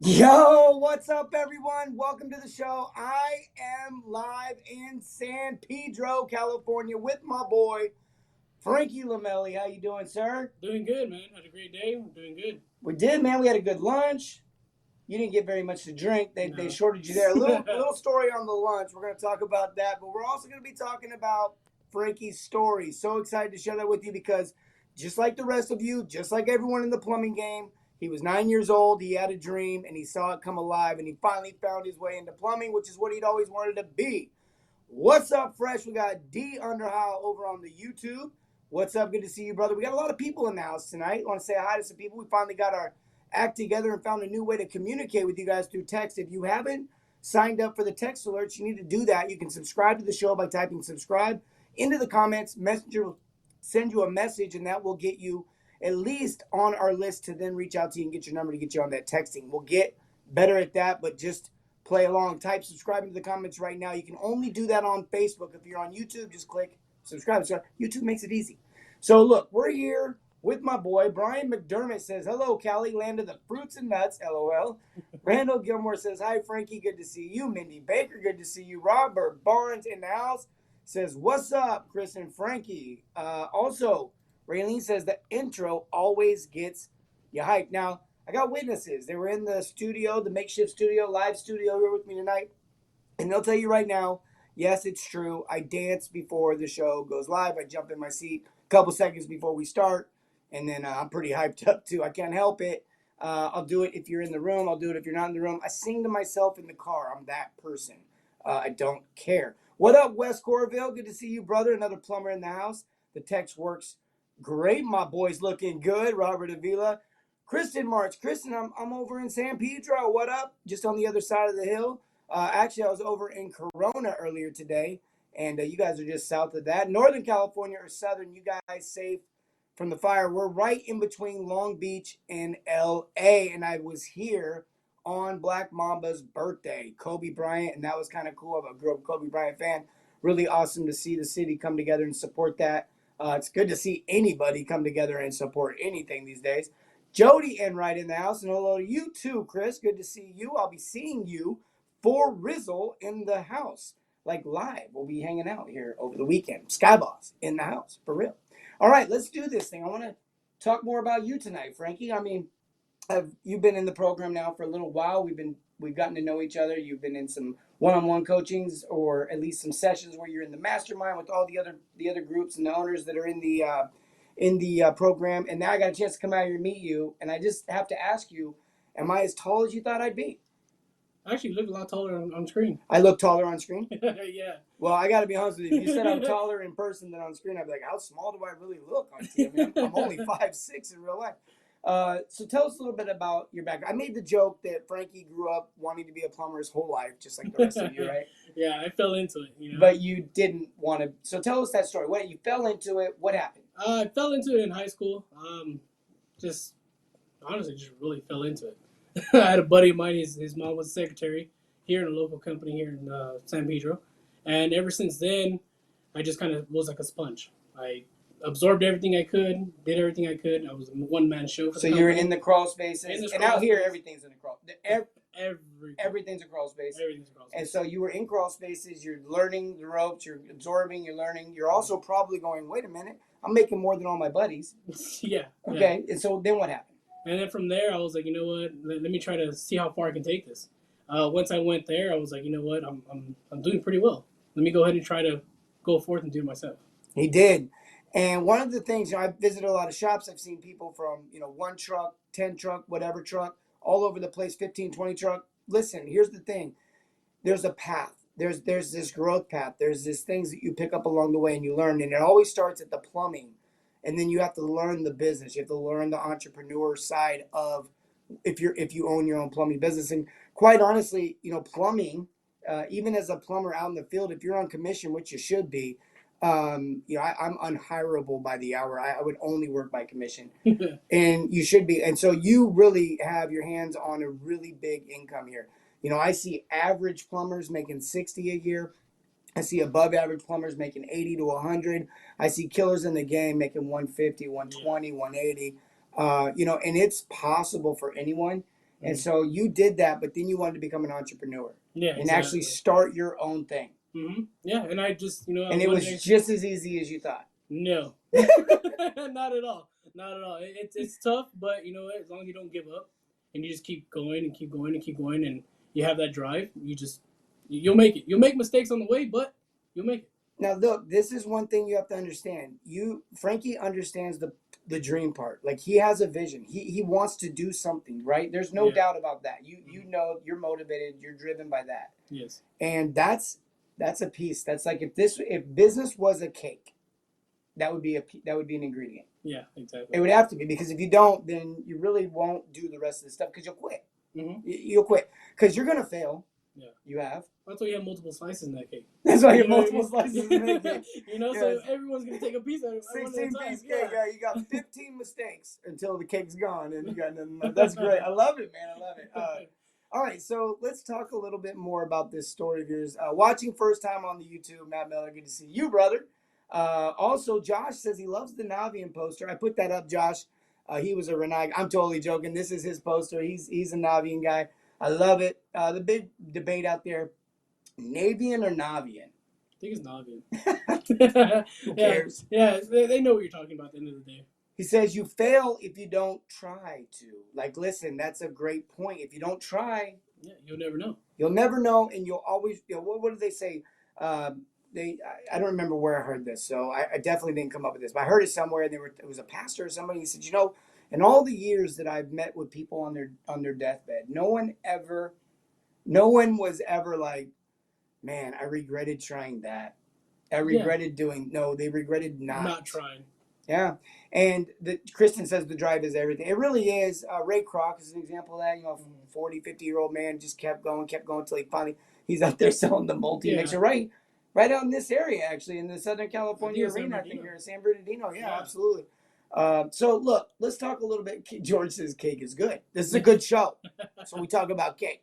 Yo, what's up, everyone? Welcome to the show. I am live in San Pedro, California, with my boy Frankie Lomeli. How you doing, sir? Doing good, man. Had a great day. I'm doing good. We did, man. We had a good lunch. You didn't get very much to drink. They shorted you there. A little story on the lunch. We're going to talk about that, but we're also going to be talking about Frankie's story. So excited to share that with you because just like the rest of you, just like everyone in the plumbing game, he was 9 years old, he had a dream, and he saw it come alive, and he finally found his way into plumbing, which is what he'd always wanted to be. What's up, Fresh? We got D Underhow over on the YouTube. What's up? Good to see you, brother. We got a lot of people in the house tonight. I want to say hi to some people. We finally got our act together and found a new way to communicate with you guys through text. If you haven't signed up for the text alerts, you need to do that. You can subscribe to the show by typing subscribe into the comments. Messenger will send you a message, and that will get you at least on our list to then reach out to you and get your number to get you on that texting. We'll get better at that, but just play along. Type subscribe into the comments right now. You can only do that on Facebook. If you're on YouTube, just click subscribe. So YouTube makes it easy. So look, we're here with my boy. Brian McDermott says, hello, Cali, land of the fruits and nuts, LOL. Randall Gilmore says, hi, Frankie, good to see you. Mindy Baker, good to see you. Robert Barnes in the house says, what's up, Chris and Frankie? Also, Raylene says the intro always gets you hyped. Now, I got witnesses. They were in the studio, the makeshift studio, live studio here with me tonight. And they'll tell you right now, yes, it's true. I dance before the show goes live. I jump in my seat a couple seconds before we start. And then I'm pretty hyped up, too. I can't help it. I'll do it if you're in the room. I'll do it if you're not in the room. I sing to myself in the car. I'm that person. I don't care. What up, Wes Corville? Good to see you, brother. Another plumber in the house. The text works great. My boy's looking good. Robert Avila. Kristen March. Kristen, I'm over in San Pedro. What up? Just on the other side of the hill. Actually, I was over in Corona earlier today, and you guys are just south of that. Northern California or Southern, you guys safe from the fire. We're right in between Long Beach and L.A., and I was here on Black Mamba's birthday, Kobe Bryant, and that was kind of cool. I grew up a Kobe Bryant fan. Really awesome to see the city come together and support that. It's good to see anybody come together and support anything these days. Jody Enright in the house, and hello to you too, Chris. Good to see you. I'll be seeing you for Rizzle in the house, like live. We'll be hanging out here over the weekend. Skyboss in the house, for real. All right, let's do this thing. I want to talk more about you tonight, Frankie. I mean, you've been in the program now for a little while. We've gotten to know each other. You've been in some one-on-one coachings, or at least some sessions where you're in the mastermind with all the other groups and the owners that are in the program. And now I got a chance to come out here and meet you. And I just have to ask you, am I as tall as you thought I'd be? Actually, you look a lot taller on screen. I look taller on screen? Yeah. Well, I got to be honest with you. If you said I'm taller in person than on screen, I'd be like, how small do I really look on TV? I mean, I'm only 5'6" in real life. So tell us a little bit about your background. I made the joke that Frankie grew up wanting to be a plumber his whole life, just like the rest of you, right? Yeah, I fell into it. You know? But you didn't want to. So tell us that story. You fell into it. What happened? I fell into it in high school. Just honestly, just really fell into it. I had a buddy of mine. His mom was a secretary here in a local company here in San Pedro, and ever since then, I just kind of was like a sponge. I absorbed everything I could, did everything I could. I was a one-man show for the company. You're in the crawl spaces, and out here everything's in the crawl. Everything's a crawl space. Everything's a crawl space. And so you were in crawl spaces. You're learning the ropes. You're absorbing. You're learning. You're also probably going, wait a minute, I'm making more than all my buddies. Yeah. Okay. Yeah. And so then what happened? And then from there, I was like, you know what? Let me try to see how far I can take this. Once I went there, I was like, you know what? I'm doing pretty well. Let me go ahead and try to go forth and do it myself. He did. And one of the things, I've visited a lot of shops. I've seen people from, 1 truck, 10 truck, whatever truck, all over the place, 15, 20 truck. Listen, here's the thing. There's a path. There's this growth path. There's these things that you pick up along the way and you learn. And it always starts at the plumbing. And then you have to learn the business. You have to learn the entrepreneur side of if you own your own plumbing business. And quite honestly, plumbing, even as a plumber out in the field, if you're on commission, which you should be, I'm unhirable by the hour. I would only work by commission, and you should be. And so you really have your hands on a really big income here. I see average plumbers making 60 a year. I see above average plumbers making 80 to 100. I see killers in the game making 150, 120, 180. And it's possible for anyone. And so you did that, but then you wanted to become an entrepreneur. Yeah, and actually start your own thing. Yeah, and I just, and it was just as easy as you thought. No, not at all. Not at all. It's tough, but as long as you don't give up and you just keep going and keep going and keep going, and you have that drive, you'll make it. You'll make mistakes on the way, but you'll make it. Now, look, this is one thing you have to understand. Frankie understands the dream part. Like, he has a vision. He wants to do something, right? There's no doubt about that. You know you're motivated. You're driven by that. Yes. And that's a piece. That's like if business was a cake, that would be an ingredient. Yeah, exactly. It would have to be, because if you don't, then you really won't do the rest of the stuff, because you'll quit. You'll quit because you're gonna fail. Yeah. You have. That's why you have multiple slices in that cake. That's why you have multiple slices in that cake. So everyone's going to take a piece of it. 16-piece cake. Yeah, you got 15 mistakes until the cake's gone, and you got nothing left. That's great. I love it, man. I love it. All right, so let's talk a little bit more about this story of yours. Watching first time on the YouTube, Matt Miller, good to see you, brother. Also, Josh says he loves the Navian poster. I put that up, Josh. He was a Renai. I'm totally joking. This is his poster. He's a Navian guy. I love it. The big debate out there, Navian or Navian? I think it's Navian. Who cares? Yeah, they know what you're talking about at the end of the day. He says you fail if you don't try to. Like, listen, that's a great point. If you don't try, you'll never know. You'll never know, and you'll always. What do they say? I don't remember where I heard this, so I definitely didn't come up with this. But I heard it somewhere, and it was a pastor or somebody. He said, in all the years that I've met with people on their deathbed, no one was ever like, man, I regretted trying that. I regretted doing. No, they regretted not trying. Yeah, and Kristen says the drive is everything. It really is. Ray Kroc is an example of that. 40, 50-year-old man just kept going until he's out there selling the multi-mixer right out in this area, actually, in the Southern California arena, I think, here in San Bernardino. Yeah, absolutely. So, look, let's talk a little bit. George says cake is good. This is a good show, so we talk about cake.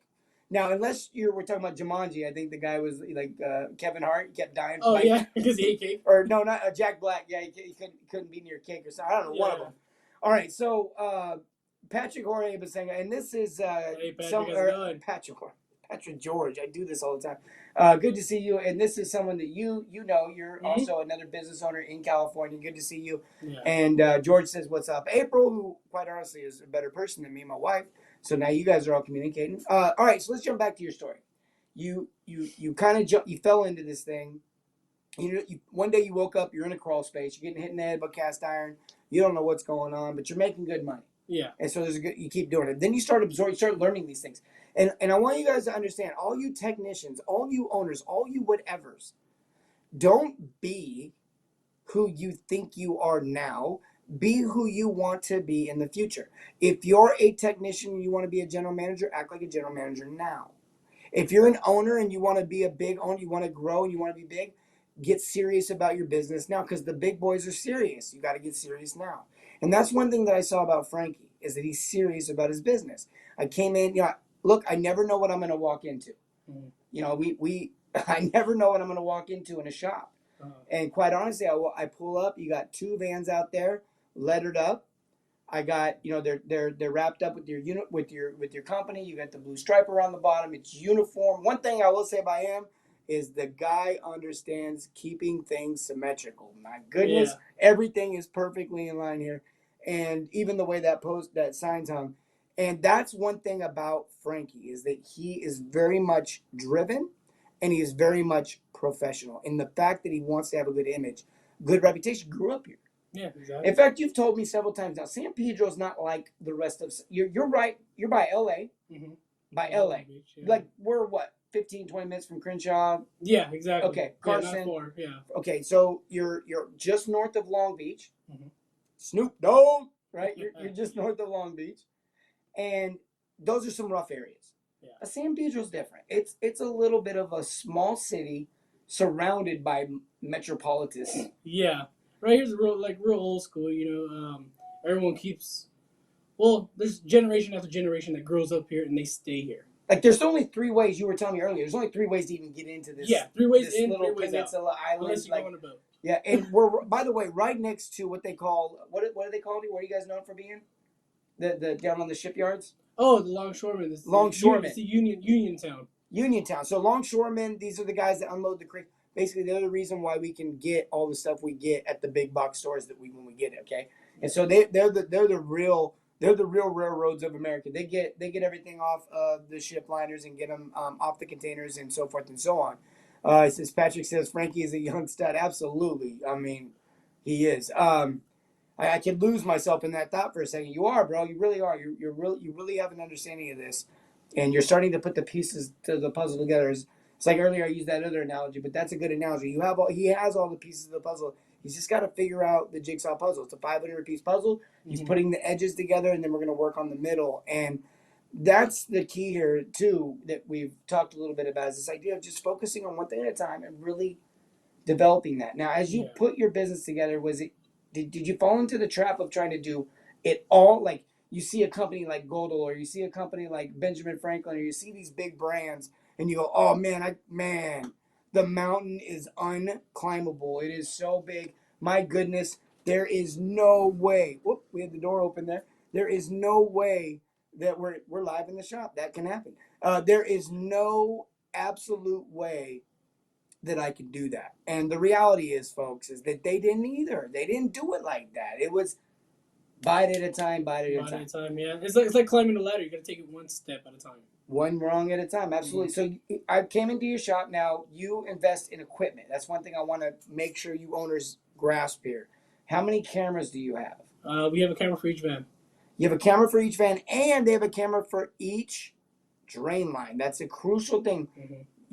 Now, unless we're talking about Jumanji, I think the guy was like Kevin Hart. He kept dying. Oh, yeah, because he ate cake. Or no, not Jack Black. Yeah, he couldn't be near cake or something. I don't know, one of them. All right, so Patrick Jorge Basenga, and this is Patrick George. I do this all the time. Good to see you. And this is someone that you're also another business owner in California. Good to see you. Yeah. And George says, "What's up?" April, who quite honestly is a better person than me and my wife. So now you guys are all communicating. All right, so let's jump back to your story. You kind of you fell into this thing. One day you woke up, you're in a crawl space, you're getting hit in the head by cast iron. You don't know what's going on, but you're making good money. Yeah. And so you keep doing it. Then you start learning these things. And I want you guys to understand, all you technicians, all you owners, all you whatevers, don't be who you think you are now. Be who you want to be in the future. If you're a technician and you want to be a general manager, act like a general manager now. If you're an owner and you want to be a big owner, you want to grow and you want to be big, get serious about your business now, because the big boys are serious. You got to get serious now. And that's one thing that I saw about Frankie, is that he's serious about his business. I came in, look, I never know what I'm going to walk into. I never know what I'm going to walk into in a shop. And quite honestly, I pull up, you got 2 vans out there, lettered up. I got, they're wrapped up with your unit, with your company. You got the blue striper on the bottom. It's uniform. One thing I will say about him is the guy understands keeping things symmetrical. My goodness, everything is perfectly in line here. And even the way that sign's hung. And that's one thing about Frankie, is that he is very much driven and he is very much professional. In the fact that he wants to have a good image, good reputation, grew up here. Yeah, exactly. In fact, you've told me several times now, San Pedro's not like the rest of. You're right. You're by LA. Mm-hmm. By LA. Beach, yeah. Like, we're what, 15, 20 minutes from Crenshaw? Yeah, exactly. Okay, Carson. Not far, yeah. Okay, so you're just north of Long Beach. Mm-hmm. Snoop Dogg, right? You're just north of Long Beach, and those are some rough areas. A San Pedro's different. It's a little bit of a small city surrounded by metropolitans. Yeah, right here's real old school. Everyone keeps. Well, there's generation after generation that grows up here and they stay here. Like there's only three ways. You were telling me earlier. There's only three ways to even get into this. Yeah, 3 ways this in, little 3 ways peninsula out. island. Unless you're going to boat. Yeah, and we're by the way right next to what they call what are they called? What are you guys known for being? The down on the shipyards. Oh, the longshoremen. Longshoremen. It's a Union town. Union town. So longshoremen. These are the guys that unload the creek. Basically, they're the reason why we can get all the stuff we get at the big box stores when we get it. Okay, and so they're the real railroads of America. They get everything off of the ship liners and get them off the containers and so forth and so on. As Patrick says, Frankie is a young stud. Absolutely. I mean, he is. I could lose myself in that thought for a second. You are, bro. You really are. You really have an understanding of this, and you're starting to put the pieces to the puzzle together. It's like earlier I used that other analogy, but that's a good analogy. He has all the pieces of the puzzle. He's just got to figure out the jigsaw puzzle. It's a 500-piece puzzle. He's putting the edges together, and then we're going to work on the middle. And that's the key here, too, that we've talked a little bit about, is this idea of just focusing on one thing at a time and really developing that. Now, as you put your business together, did you fall into the trap of trying to do it all? Like you see a company like Godel, or you see a company like Benjamin Franklin, or you see these big brands, and you go, "Oh man, the mountain is unclimbable. It is so big. My goodness, there is no way." Whoop, we had the door open there. There is no way that we're live in the shop. That can happen. There is no absolute way that I could do that. And the reality is, folks, is that they didn't either. They didn't do it like that. It was bite at a time, bite at a time. Yeah. It's like climbing a ladder. You got to take it one step at a time. One wrong at a time, absolutely. So I came into your shop. Now you invest in equipment. That's one thing I want to make sure you owners grasp here. How many cameras do you have? We have a camera for each van. You have a camera for each van, and they have a camera for each drain line. That's a crucial thing.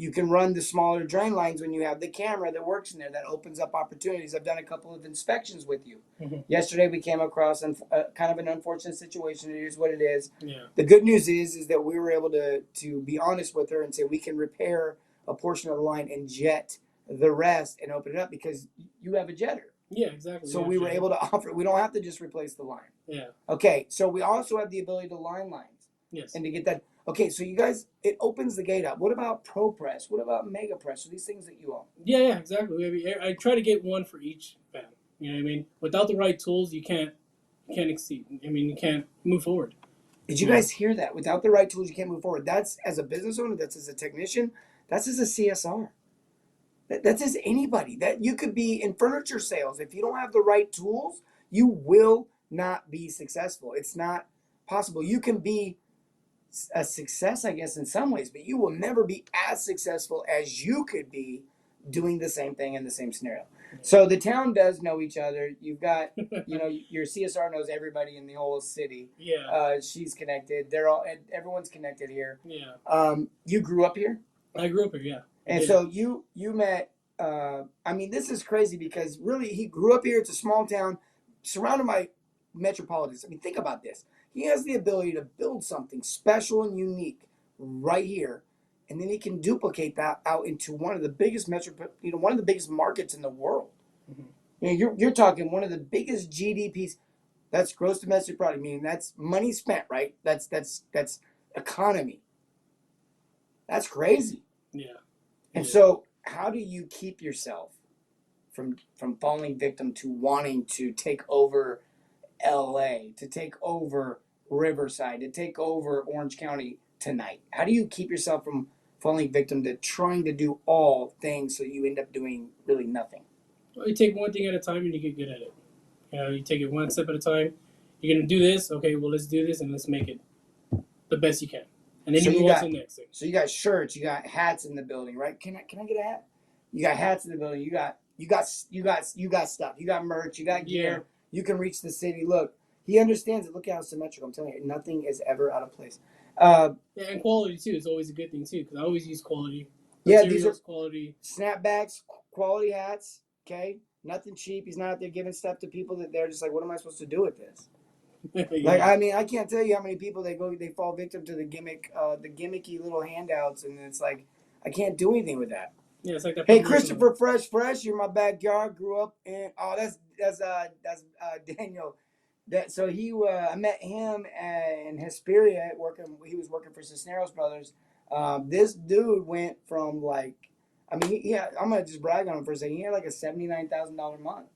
You can run the smaller drain lines when you have the camera that works in there. That opens up opportunities. I've done a couple of inspections with you. Yesterday we came across kind of an unfortunate situation. It is what it is. Yeah. The good news is that we were able to be honest with her and say we can repair a portion of the line and jet the rest and open it up because you have a jetter. Yeah, exactly. So we were able to offer. We don't have to just replace the line. Yeah. Okay. So we also have the ability to line lines. Yes. And to get that. Okay, so you guys, it opens the gate up. What about Pro Press? What about Mega Press? Are these things that you own? Yeah, exactly. I try to get one for each van. You know what I mean? Without the right tools, you can't exceed. I mean, you can't move forward. Did you guys hear that? Without the right tools, you can't move forward. That's as a business owner. That's as a technician. That's as a CSR. That's as anybody. That you could be in furniture sales. If you don't have the right tools, you will not be successful. It's not possible. You can be a success, I guess, in some ways, but you will never be as successful as you could be doing the same thing in the same scenario. So the town does know each other. You've got, your CSR knows everybody in the whole city. Yeah. She's connected. Everyone's connected here. Yeah. You grew up here? I grew up here, yeah. And so you met, this is crazy because really he grew up here. It's a small town surrounded by metropolitans. I mean, think about this. He has the ability to build something special and unique right here, and then he can duplicate that out into one of the biggest one of the biggest markets in the world. You're talking one of the biggest GDPs. That's gross domestic product, meaning that's money spent, right? That's economy. That's crazy. Yeah. And so, how do you keep yourself from falling victim to wanting to take over LA, to take over Riverside, to take over Orange County tonight? How do you keep yourself from falling victim to trying to do all things so you end up doing really nothing? Well, you take one thing at a time and you get good at it. You take it one step at a time. You're going to do this. Okay, well, let's do this and let's make it the best you can. And then you move on to the next thing. So you got shirts, you got hats in the building, right? Can I get a hat? You got hats in the building. You got stuff. You got merch. You got gear. Yeah. You can reach the city. Look, he understands it. Look how symmetrical. I'm telling you, nothing is ever out of place. Yeah, and quality too is always a good thing too because I always use quality. These are quality snapbacks, quality hats. Okay, nothing cheap. He's not out there giving stuff to people that they're just like, what am I supposed to do with this? Like, I mean, I can't tell you how many people they fall victim to the gimmicky little handouts, and it's like, I can't do anything with that. Yeah, it's like that. Hey, Christopher Fresh, you're my backyard. Grew up in that's Daniel. I met him in Hesperia working. He was working for Cisneros Brothers. This dude went from like, I mean, I'm gonna just brag on him for a second. He had like a $79,000 month.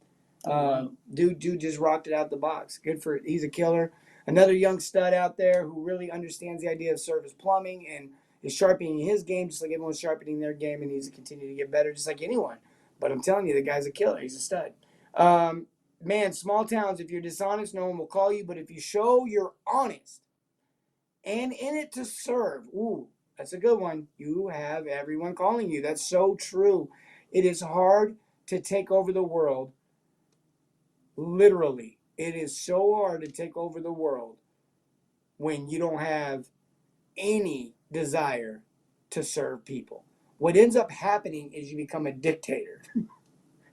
Dude just rocked it out the box. He's a killer. Another young stud out there who really understands the idea of service plumbing and is sharpening his game just like everyone's sharpening their game, and he's continuing to get better just like anyone. But I'm telling you, the guy's a killer. He's a stud. Man, small towns, if you're dishonest, no one will call you. But if you show you're honest and in it to serve, ooh, that's a good one. You have everyone calling you. That's so true. It is hard to take over the world. Literally, it is so hard to take over the world when you don't have any desire to serve people. What ends up happening is you become a dictator,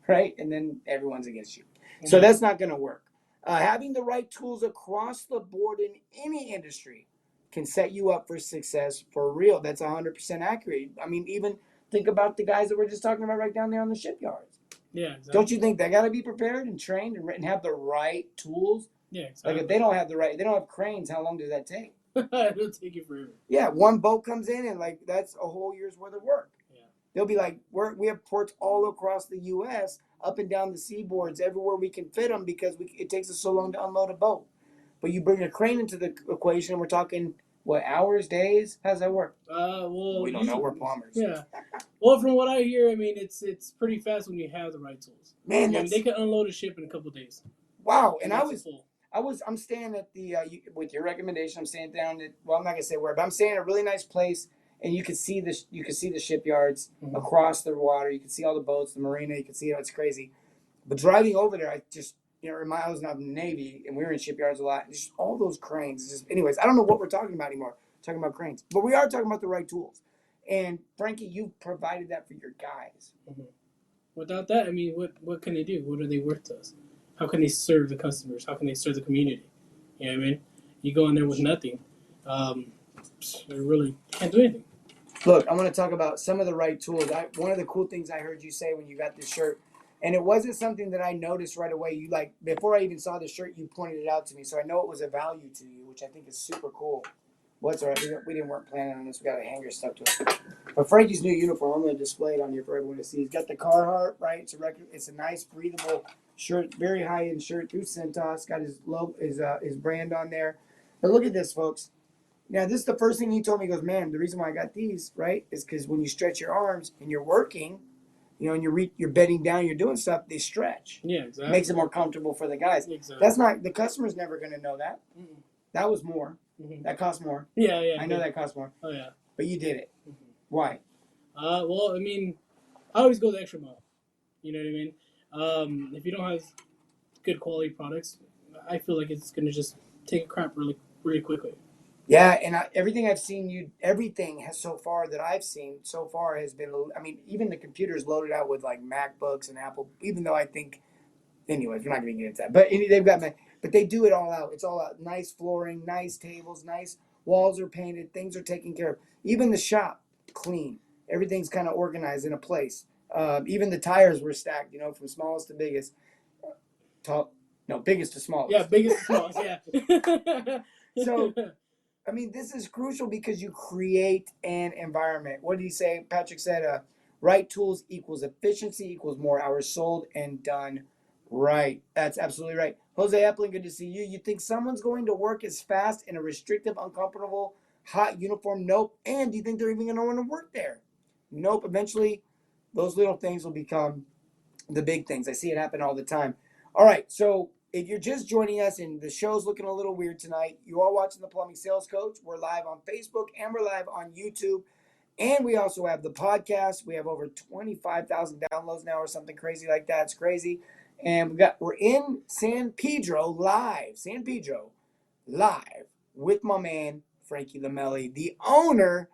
right? And then everyone's against you. So that's not going to work. Having the right tools across the board in any industry can set you up for success for real. That's 100% accurate. I mean, even think about the guys that we're just talking about right down there on the shipyards. Yeah, exactly. Don't you think they got to be prepared and trained and have the right tools? Yeah, exactly. Like if they don't have cranes, how long does that take? It'll take you forever. Yeah, one boat comes in and like that's a whole year's worth of work. Yeah. They'll be like, we have ports all across the U.S., up and down the seaboards, everywhere we can fit them because it takes us so long to unload a boat. But you bring a crane into the equation, and we're talking, what, hours, days? How does that work? Well, we don't know. We're plumbers. Yeah. Well, from what I hear, I mean, it's pretty fast when you have the right tools. Man, they can unload a ship in a couple of days. Wow, and I'm staying at the with your recommendation. I'm staying down at, well, I'm not gonna say where, but I'm staying at a really nice place, and you can see the shipyards across the water. You can see all the boats, the marina. You can see it's crazy. But driving over there, I just I was in the Navy, and we were in shipyards a lot. Just all those cranes. Anyways, I don't know what we're talking about anymore. We're talking about cranes, but we are talking about the right tools. And Frankie, you provided that for your guys. Mm-hmm. Without that, I mean, what can they do? What are they worth to us? How can they serve the customers? How can they serve the community? You know what I mean? You go in there with nothing, you really can't do anything. Look, I want to talk about some of the right tools. One of the cool things I heard you say when you got this shirt, and it wasn't something that I noticed right away. You before I even saw the shirt, you pointed it out to me, so I know it was a value to you, which I think is super cool. What's all right? We weren't planning on this. We got a hanger stuck to it. But Frankie's new uniform, I'm going to display it on here for everyone to see. He's got the Carhartt, right? It's a nice, breathable shirt, very high-end shirt through Centos. Got his logo, his brand on there. But look at this, folks. Now, this is the first thing he told me. He goes, man, the reason why I got these, right, is because when you stretch your arms and you're working, and you're bedding down, you're doing stuff, they stretch. Yeah, exactly. Makes it more comfortable for the guys. Exactly. That's not, the customer's never going to know that. Mm-mm. That was more. Mm-hmm. That cost more. Yeah. I know that cost more. Oh, yeah. But you did it. Mm-hmm. Why? Well, I mean, I always go the extra mile. You know what I mean? If you don't have good quality products, I feel like it's going to just take a crap really, really quickly. Yeah, and everything I've seen everything has so far that I've seen so far has been, I mean, even the computers loaded out with like MacBooks and Apple, even though I think, anyways, we're not going to get into that. But they do it all out. It's all out. Nice flooring, nice tables, nice walls are painted, things are taken care of. Even the shop, clean. Everything's kind of organized in a place. Even the tires were stacked, from smallest to biggest. Biggest to smallest. Yeah, biggest to smallest, yeah. So, I mean, this is crucial because you create an environment. What did he say? Patrick said, right tools equals efficiency equals more hours sold and done right. That's absolutely right. Jose Epling, good to see you. You think someone's going to work as fast in a restrictive, uncomfortable, hot uniform? Nope. And do you think they're even going to want to work there? Nope. Eventually, those little things will become the big things. I see it happen all the time. All right, so if you're just joining us and the show's looking a little weird tonight, you are watching the Plumbing Sales Coach. We're live on Facebook and we're live on YouTube. And we also have the podcast. We have over 25,000 downloads now or something crazy like that. It's crazy. And we're in San Pedro live with my man, Frankie Lomeli, the owner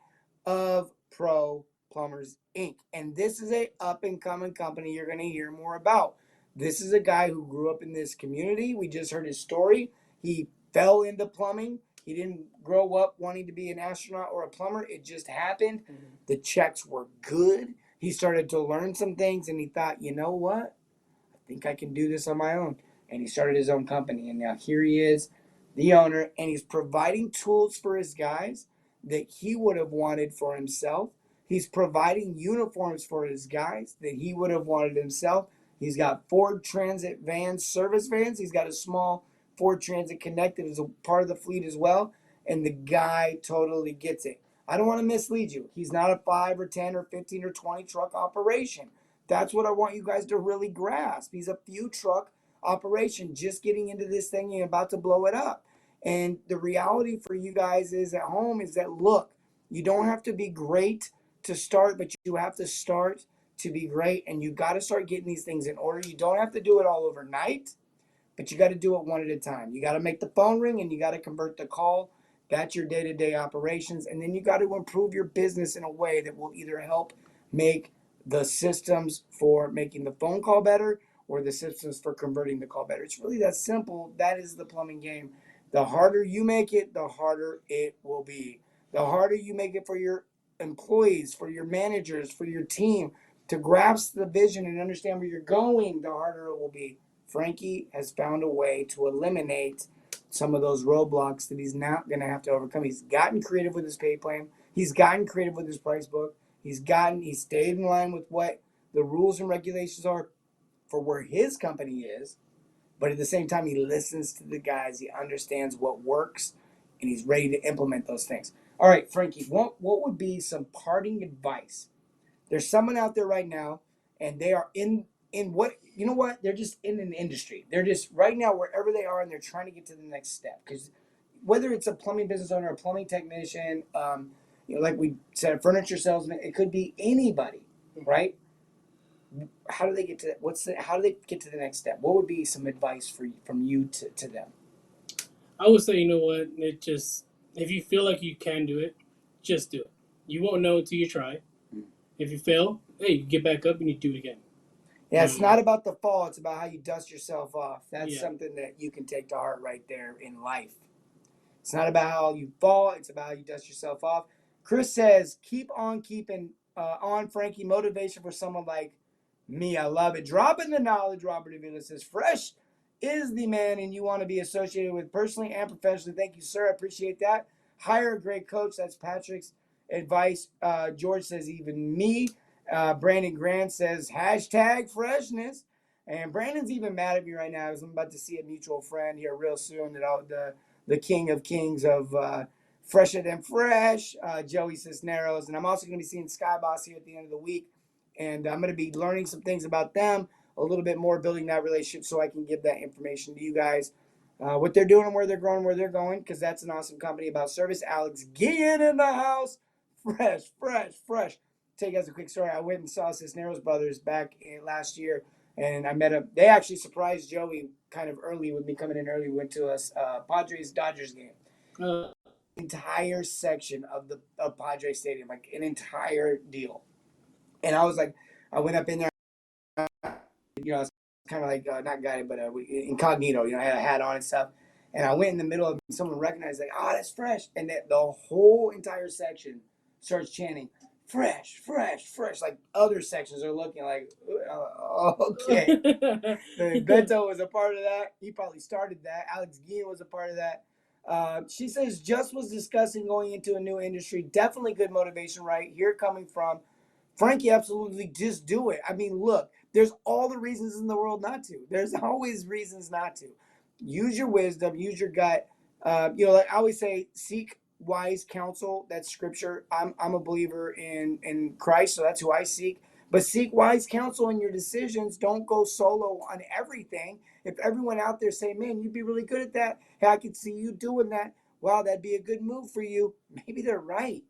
of Pro Plumbers, Inc. And this is a up-and-coming company you're going to hear more about. This is a guy who grew up in this community. We just heard his story. He fell into plumbing. He didn't grow up wanting to be an astronaut or a plumber. It just happened. Mm-hmm. The checks were good. He started to learn some things, and he thought, you know what? I think I can do this on my own. And he started his own company. And now here he is, the owner, and he's providing tools for his guys that he would have wanted for himself. He's providing uniforms for his guys that he would have wanted himself. He's got Ford Transit vans, service vans. He's got a small Ford Transit connected as a part of the fleet as well. And the guy totally gets it. I don't want to mislead you. He's not a 5 or 10 or 15 or 20 truck operation. That's what I want you guys to really grasp. He's a few truck operation, just getting into this thing and about to blow it up. And the reality for you guys is at home is that, look, you don't have to be great to start, but you have to start to be great. And you got to start getting these things in order. You don't have to do it all overnight, but you got to do it one at a time. You got to make the phone ring and you got to convert the call. That's your day-to-day operations. And then you got to improve your business in a way that will either help make the systems for making the phone call better or the systems for converting the call better. It's really that simple. That is the plumbing game. The harder you make it, the harder it will be. The harder you make it for your employees, for your managers, for your team to grasp the vision and understand where you're going, the harder it will be. Frankie has found a way to eliminate some of those roadblocks that he's not going to have to overcome. He's gotten creative with his pay plan. He's gotten creative with his price book. He stayed in line with what the rules and regulations are for where his company is. But at the same time, he listens to the guys. He understands what works, and he's ready to implement those things. All right, Frankie, what would be some parting advice? There's someone out there right now, and they are in what, you know what? They're just in an industry. They're just right now wherever they are, and they're trying to get to the next step. Because whether it's a plumbing business owner, a plumbing technician, like we said, a furniture salesman, it could be anybody, right? How do they get to that? How do they get to the next step? What would be some advice from you to them? I would say, you know what? If you feel like you can do it, just do it. You won't know until you try. If you fail, hey, you get back up and you do it again. Yeah, it's not about the fall. It's about how you dust yourself off. That's something that you can take to heart right there in life. It's not about how you fall. It's about how you dust yourself off. Chris says, keep on keeping on, Frankie. Motivation for someone like me. I love it. Dropping the knowledge. Robert Avila says, fresh is the man and you want to be associated with personally and professionally. Thank you, sir. I appreciate that. Hire a great coach. That's Patrick's advice. George says, even me. Brandon Grant says, hashtag freshness. And Brandon's even mad at me right now because I'm about to see a mutual friend here real soon. The king of kings of Fresher Than Fresh, Joey Cisneros. And I'm also going to be seeing Skyboss here at the end of the week. And I'm going to be learning some things about them, a little bit more, building that relationship so I can give that information to you guys. What they're doing and where they're growing, where they're going, because that's an awesome company about service. Alex Guillen in the house. Fresh. Tell you guys a quick story. I went and saw Cisneros Brothers back last year, and I met them. They actually surprised Joey kind of early with me coming in early. We went to a Padres-Dodgers game. Entire section of Padres Stadium, like an entire deal. And I went up in there, I was kind of like, not guided, but incognito, I had a hat on and stuff. And I went in the middle of someone recognized, like, oh, that's fresh. And the whole entire section starts chanting, fresh. Like other sections are looking like, okay. Beto was a part of that. He probably started that. Alex Guillen was a part of that. She says, just was discussing going into a new industry. Definitely good motivation right here coming from Frankie. Absolutely, just do it. I mean, look, there's all the reasons in the world not to. There's always reasons not to. Use your wisdom, use your gut. Like I always say, seek wise counsel. That's scripture. I'm a believer in Christ, so that's who I seek. But seek wise counsel in your decisions. Don't go solo on everything. If everyone out there say, man, you'd be really good at that. Hey, I could see you doing that. Wow, that'd be a good move for you. Maybe they're right.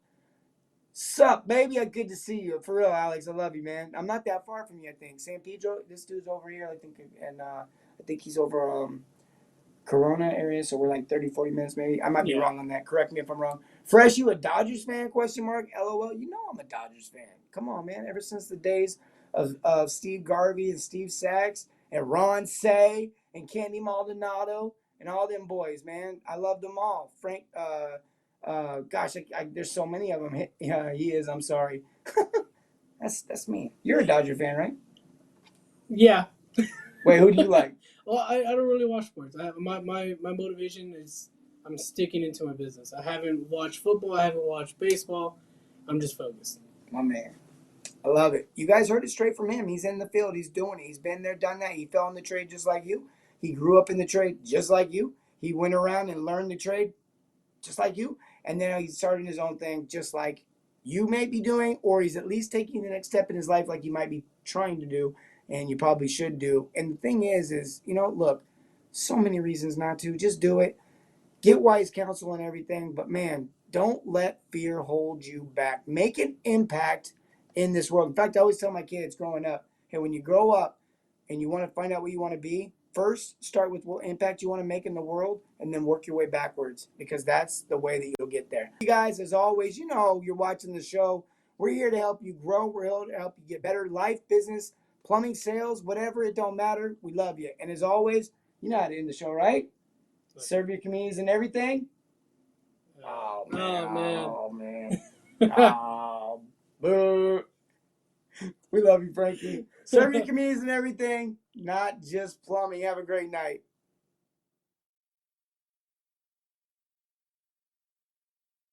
Sup, baby? Good to see you. For real, Alex. I love you, man. I'm not that far from you, I think. San Pedro, this dude's over here, I think. And I think he's over Corona area, so we're like 30, 40 minutes maybe. I might be wrong on that. Correct me if I'm wrong. Fresh, you a Dodgers fan? Question mark. LOL. You know I'm a Dodgers fan. Come on, man. Ever since the days of Steve Garvey and Steve Sachs and Ron Say and Candy Maldonado and all them boys, man. I love them all. Frank, gosh, there's so many of them. He is. I'm sorry. That's me. You're a Dodger fan, right? Yeah. Wait, who do you like? Well, I don't really watch sports. My motivation is I'm sticking into my business. I haven't watched football. I haven't watched baseball. I'm just focused. My man. I love it. You guys heard it straight from him. He's in the field. He's doing it. He's been there, done that. He fell in the trade just like you. He grew up in the trade just like you. He went around and learned the trade just like you. And then he's starting his own thing just like you may be doing, or he's at least taking the next step in his life like you might be trying to do, and you probably should do. And the thing is, look, so many reasons not to. Just do it. Get wise counsel and everything. But man, don't let fear hold you back. Make an impact in this world. In fact, I always tell my kids growing up, hey, when you grow up and you want to find out what you want to be, first start with what impact you want to make in the world and then work your way backwards, because that's the way that you'll get there. You guys, as always, you're watching the show. We're here to help you grow. We're here to help you get better life, business, plumbing, sales, whatever. It don't matter. We love you. And as always, you know how to end the show, right? Serve your communities and everything. Oh, man. Oh, man. Oh, boo. We love you, Frankie. Serve your communities and everything, not just plumbing. Have a great night.